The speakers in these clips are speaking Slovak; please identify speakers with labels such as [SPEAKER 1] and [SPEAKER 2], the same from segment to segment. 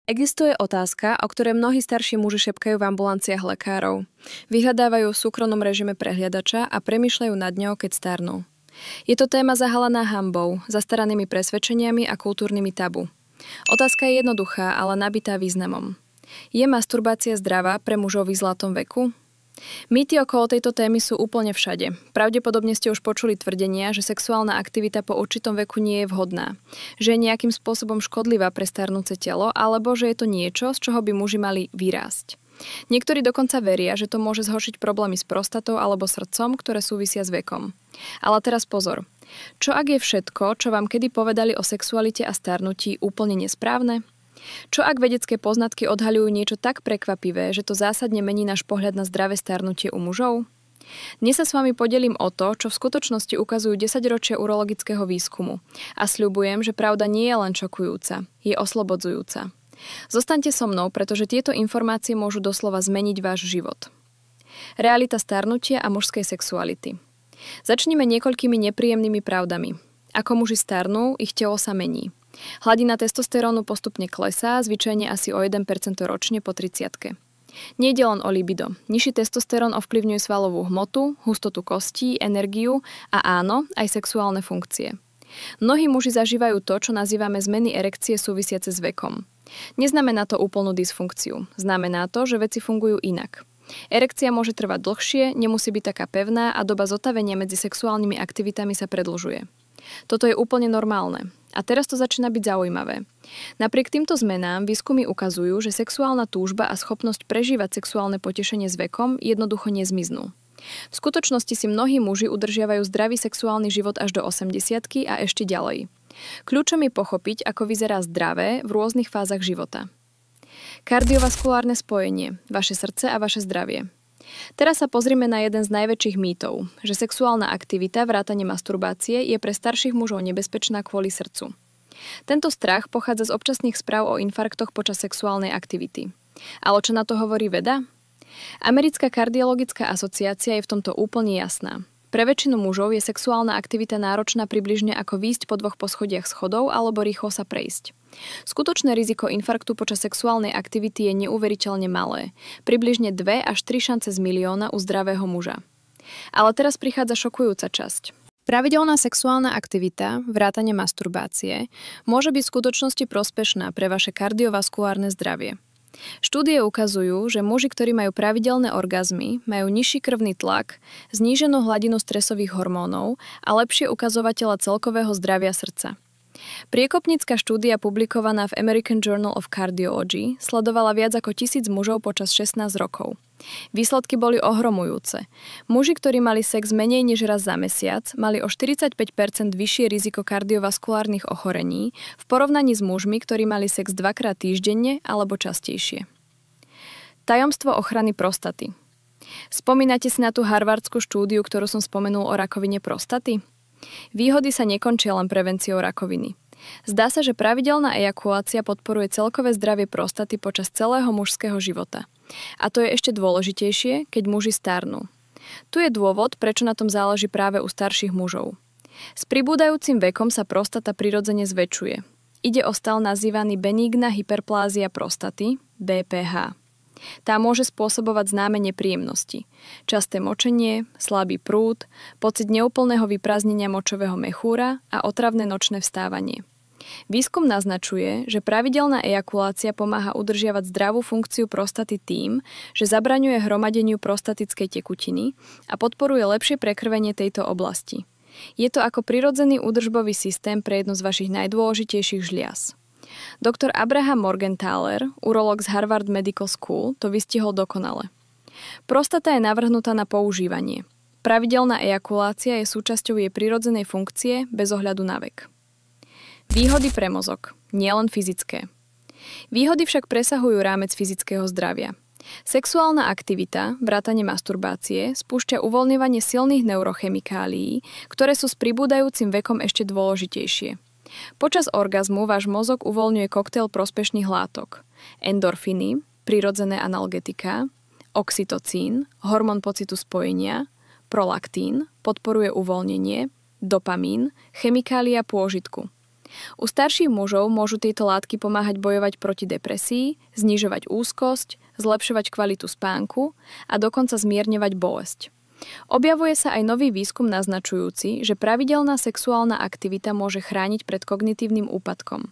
[SPEAKER 1] Existuje otázka, o ktorej mnohí starší muži šepkajú v ambulanciách lekárov. Vyhľadávajú v súkromnom režime prehliadača a premýšľajú nad ňou, keď starnú. Je to téma zahalená hanbou, zastaranými presvedčeniami a kultúrnymi tabu. Otázka je jednoduchá, ale nabitá významom. Je masturbácia zdravá pre mužov v zlatom veku? Mýty okolo tejto témy sú úplne všade. Pravdepodobne ste už počuli tvrdenia, že sexuálna aktivita po určitom veku nie je vhodná, že je nejakým spôsobom škodlivá pre starnúce telo, alebo že je to niečo, z čoho by muži mali vyrásť. Niektorí dokonca veria, že to môže zhoršiť problémy s prostatou alebo srdcom, ktoré súvisia s vekom. Ale teraz pozor. Čo ak je všetko, čo vám kedy povedali o sexualite a starnutí, úplne nesprávne? Čo ak vedecké poznatky odhaľujú niečo tak prekvapivé, že to zásadne mení náš pohľad na zdravé starnutie u mužov? Dnes sa s vami podelím o to, čo v skutočnosti ukazujú 10-ročia urologického výskumu. A sľubujem, že pravda nie je len šokujúca, je oslobodzujúca. Zostaňte so mnou, pretože tieto informácie môžu doslova zmeniť váš život. Realita starnutia a mužskej sexuality. Začnime niekoľkými nepríjemnými pravdami. Ako muži starnú, ich telo sa mení. Hladina testosterónu postupne klesá, zvyčajne asi o 1% ročne po 30-ke. Nejde len o libido. Nižší testosterón ovplyvňuje svalovú hmotu, hustotu kostí, energiu a áno, aj sexuálne funkcie. Mnohí muži zažívajú to, čo nazývame zmeny erekcie súvisiace s vekom. Neznamená to úplnú dysfunkciu. Znamená to, že veci fungujú inak. Erekcia môže trvať dlhšie, nemusí byť taká pevná a doba zotavenia medzi sexuálnymi aktivitami sa predĺžuje. Toto je úplne normálne. A teraz to začína byť zaujímavé. Napriek týmto zmenám výskumy ukazujú, že sexuálna túžba a schopnosť prežívať sexuálne potešenie s vekom jednoducho nezmiznú. V skutočnosti si mnohí muži udržiavajú zdravý sexuálny život až do 80-ky a ešte ďalej. Kľúčom je pochopiť, ako vyzerá zdravé v rôznych fázach života. Kardiovaskulárne spojenie, vaše srdce a vaše zdravie. Teraz sa pozrime na jeden z najväčších mýtov, že sexuálna aktivita vrátane masturbácie je pre starších mužov nebezpečná kvôli srdcu. Tento strach pochádza z občasných správ o infarktoch počas sexuálnej aktivity. Ale čo na to hovorí veda? Americká kardiologická asociácia je v tomto úplne jasná. Pre väčšinu mužov je sexuálna aktivita náročná približne ako výjsť po 2 poschodiach schodov alebo rýchlo sa prejsť. Skutočné riziko infarktu počas sexuálnej aktivity je neuveriteľne malé, približne 2 až 3 šance z milióna u zdravého muža. Ale teraz prichádza šokujúca časť. Pravidelná sexuálna aktivita, vrátane masturbácie, môže byť v skutočnosti prospešná pre vaše kardiovaskulárne zdravie. Štúdie ukazujú, že muži, ktorí majú pravidelné orgazmy, majú nižší krvný tlak, zníženú hladinu stresových hormónov a lepšie ukazovatele celkového zdravia srdca. Priekopnícka štúdia publikovaná v American Journal of Cardiology sledovala viac ako 1000 mužov počas 16 rokov. Výsledky boli ohromujúce. Muži, ktorí mali sex menej než raz za mesiac, mali o 45% vyššie riziko kardiovaskulárnych ochorení v porovnaní s mužmi, ktorí mali sex 2-krát týždenne alebo častejšie. Tajomstvo ochrany prostaty. Spomínate si na tú harvardskú štúdiu, ktorú som spomenul o rakovine prostaty? Výhody sa nekončia len prevenciou rakoviny. Zdá sa, že pravidelná ejakulácia podporuje celkové zdravie prostaty počas celého mužského života. A to je ešte dôležitejšie, keď muži starnú. Tu je dôvod, prečo na tom záleží práve u starších mužov. S pribúdajúcim vekom sa prostata prirodzene zväčšuje. Ide o stav nazývaný benigná hyperplázia prostaty, BPH. Tá môže spôsobovať známe nepríjemnosti. Časté močenie, slabý prúd, pocit neúplného vyprázdnenia močového mechúra a otravné nočné vstávanie. Výskum naznačuje, že pravidelná ejakulácia pomáha udržiavať zdravú funkciu prostaty tým, že zabraňuje hromadeniu prostatickej tekutiny a podporuje lepšie prekrvenie tejto oblasti. Je to ako prirodzený údržbový systém pre jednu z vašich najdôležitejších žliaz. Doktor Abraham Morgenthaler, urológ z Harvard Medical School, to vystihol dokonale. Prostata je navrhnutá na používanie. Pravidelná ejakulácia je súčasťou jej prirodzenej funkcie bez ohľadu na vek. Výhody pre mozog, nielen fyzické. Výhody však presahujú rámec fyzického zdravia. Sexuálna aktivita, vrátane masturbácie, spúšťa uvoľňovanie silných neurochemikálií, ktoré sú s pribúdajúcim vekom ešte dôležitejšie. Počas orgazmu váš mozog uvoľňuje koktail prospešných látok. Endorfiny, prirodzené analgetika, oxytocín, hormón pocitu spojenia, prolaktín, podporuje uvoľnenie, dopamín, chemikália pôžitku. U starších mužov môžu tieto látky pomáhať bojovať proti depresii, znižovať úzkosť, zlepšovať kvalitu spánku a dokonca zmierňovať bolesť. Objavuje sa aj nový výskum naznačujúci, že pravidelná sexuálna aktivita môže chrániť pred kognitívnym úpadkom.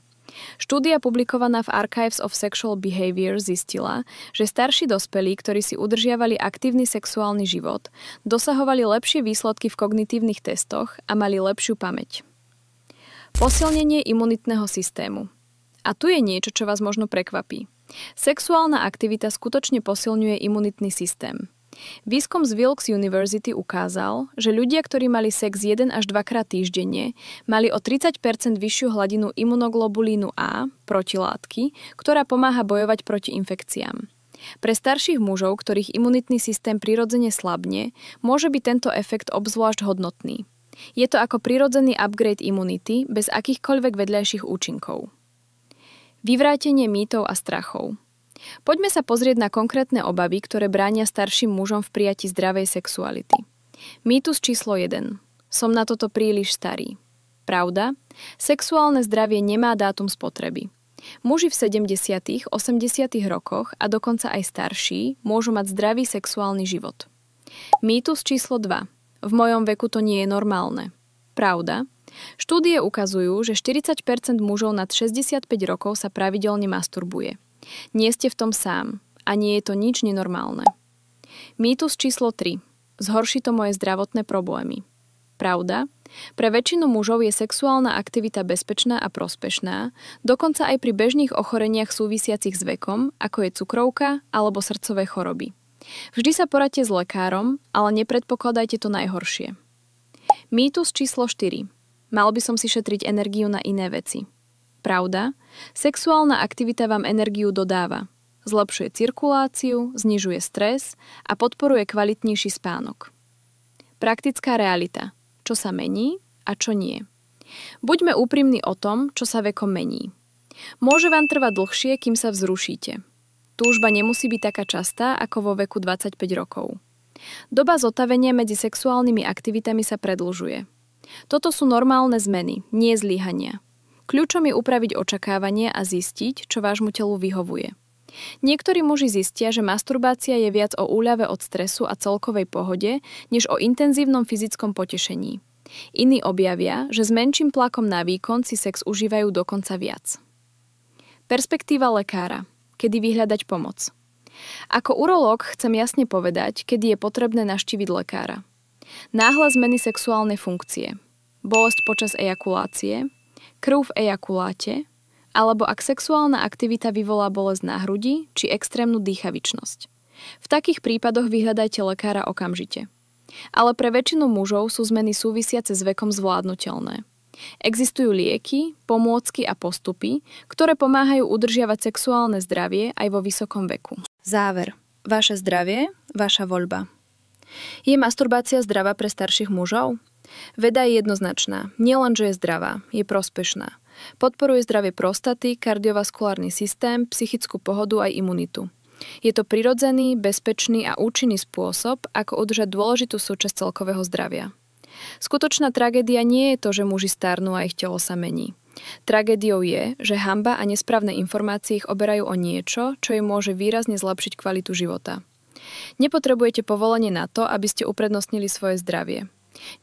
[SPEAKER 1] Štúdia publikovaná v Archives of Sexual Behavior zistila, že starší dospelí, ktorí si udržiavali aktívny sexuálny život, dosahovali lepšie výsledky v kognitívnych testoch a mali lepšiu pamäť. Posilnenie imunitného systému. A tu je niečo, čo vás možno prekvapí. Sexuálna aktivita skutočne posilňuje imunitný systém. Výskum z Wilkes University ukázal, že ľudia, ktorí mali sex 1 až 2 krát týždenne, mali o 30% vyššiu hladinu imunoglobulínu A, protilátky, ktorá pomáha bojovať proti infekciám. Pre starších mužov, ktorých imunitný systém prirodzene slabne, môže byť tento efekt obzvlášť hodnotný. Je to ako prirodzený upgrade imunity bez akýchkoľvek vedľajších účinkov. Vyvrátenie mýtov a strachov. Poďme sa pozrieť na konkrétne obavy, ktoré bránia starším mužom v prijatí zdravej sexuality. Mýtus číslo 1. Som na toto príliš starý. Pravda? Sexuálne zdravie nemá dátum spotreby. Muži v 70., 80. rokoch a dokonca aj starší môžu mať zdravý sexuálny život. Mýtus číslo 2. V mojom veku to nie je normálne. Pravda? Štúdie ukazujú, že 40% mužov nad 65 rokov sa pravidelne masturbuje. Nie ste v tom sám a nie je to nič nenormálne. Mýtus číslo 3. Zhorší to moje zdravotné problémy. Pravda? Pre väčšinu mužov je sexuálna aktivita bezpečná a prospešná, dokonca aj pri bežných ochoreniach súvisiacich s vekom, ako je cukrovka alebo srdcové choroby. Vždy sa poradte s lekárom, ale nepredpokladajte to najhoršie. Mýtus číslo 4. Mal by som si šetriť energiu na iné veci. Pravda? Sexuálna aktivita vám energiu dodáva. Zlepšuje cirkuláciu, znižuje stres a podporuje kvalitnejší spánok. Praktická realita. Čo sa mení a čo nie. Buďme úprimní o tom, čo sa vekom mení. Môže vám trvať dlhšie, kým sa vzrušíte. Túžba nemusí byť taká častá ako vo veku 25 rokov. Doba zotavenia medzi sexuálnymi aktivitami sa predĺžuje. Toto sú normálne zmeny, nie zlyhania. Kľúčom je upraviť očakávanie a zistiť, čo vášmu telu vyhovuje. Niektorí muži zistia, že masturbácia je viac o úľave od stresu a celkovej pohode, než o intenzívnom fyzickom potešení. Iní objavia, že s menším tlakom na výkon si sex užívajú dokonca viac. Perspektíva lekára. Kedy vyhľadať pomoc? Ako urológ chcem jasne povedať, kedy je potrebné navštíviť lekára. Náhle zmeny sexuálnej funkcie. Bolesť počas ejakulácie, krv v ejakuláte, alebo ak sexuálna aktivita vyvolá bolesť na hrudi či extrémnu dýchavičnosť. V takých prípadoch vyhľadajte lekára okamžite. Ale pre väčšinu mužov sú zmeny súvisiace s vekom zvládnutelné. Existujú lieky, pomôcky a postupy, ktoré pomáhajú udržiavať sexuálne zdravie aj vo vysokom veku. Záver. Vaše zdravie, vaša voľba. Je masturbácia zdravá pre starších mužov? Veda je jednoznačná. Nielen, že je zdravá, je prospešná. Podporuje zdravie prostaty, kardiovaskulárny systém, psychickú pohodu aj imunitu. Je to prirodzený, bezpečný a účinný spôsob, ako udržať dôležitú súčasť celkového zdravia. Skutočná tragédia nie je to, že muži starnú a ich telo sa mení. Tragédiou je, že hanba a nesprávne informácie ich oberajú o niečo, čo im môže výrazne zlepšiť kvalitu života. Nepotrebujete povolenie na to, aby ste uprednostnili svoje zdravie.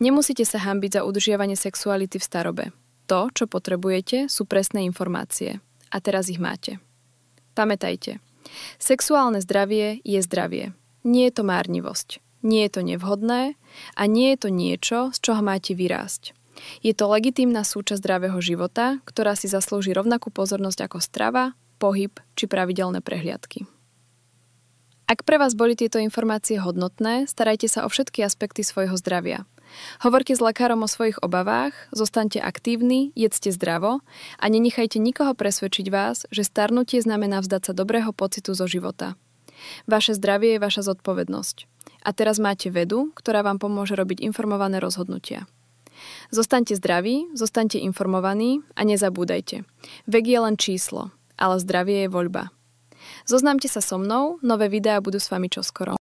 [SPEAKER 1] Nemusíte sa hanbiť za udržiavanie sexuality v starobe. To, čo potrebujete, sú presné informácie. A teraz ich máte. Pamätajte, sexuálne zdravie je zdravie. Nie je to márnivosť. Nie je to nevhodné a nie je to niečo, z čoho máte vyrásť. Je to legitímna súčasť zdravého života, ktorá si zaslúži rovnakú pozornosť ako strava, pohyb či pravidelné prehliadky. Ak pre vás boli tieto informácie hodnotné, starajte sa o všetky aspekty svojho zdravia. Hovorte s lekárom o svojich obavách, zostaňte aktívni, jedzte zdravo a nenechajte nikoho presvedčiť vás, že starnutie znamená vzdať sa dobrého pocitu zo života. Vaše zdravie je vaša zodpovednosť. A teraz máte vedu, ktorá vám pomôže robiť informované rozhodnutia. Zostaňte zdraví, zostaňte informovaní a nezabúdajte. Vek je len číslo, ale zdravie je voľba. Zoznámte sa so mnou, nové videá budú s vami čoskoro.